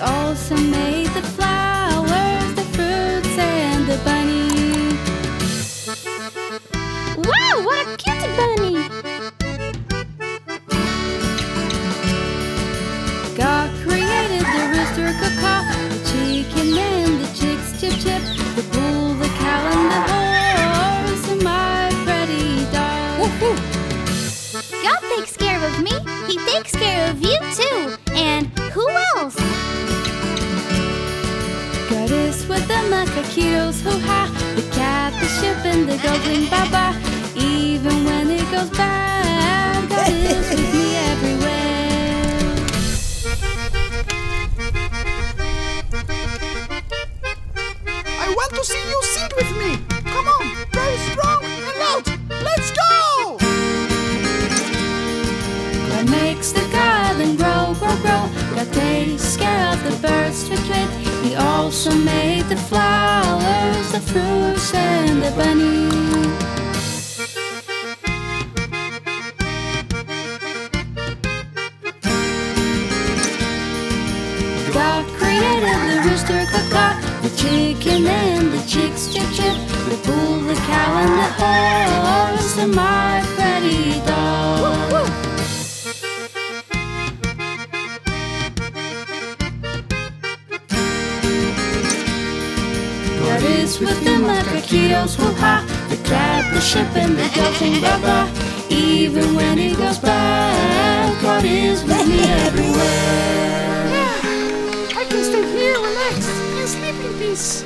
also made the flowers, the fruits, and the bunny. Wow, what a cute bunny! God created the rooster caw-caw, the chicken and the chicks chip-chip, the bull, the cow, and the horse, and my pretty dog. Woohoo! God takes care of me. He takes care of you too. And who else? God is with the MONKAKITOS, hoo-ha, the cat, the ship, and the goldwing baba. Even when it goes bad, God is with me everywhere. I want to see you sing with me. Come on, very strong and loud. Let's go! God makes the garden grow, grow, grow. God takes care of the birds, tweet, tweet. He also made the flowers, the fruits, and the bunny. God created the rooster caw-caw, the chicken and the chicks chip-chip, the bull, the cow, and the horse, and my pretty dog. Woo! God is with the MONKAKITOS, hoo-ha, the cat, the ship, and the goldwing baba. Even when it goes bad, God is with me everywhere. I can stay here, relax, and sleep in peace.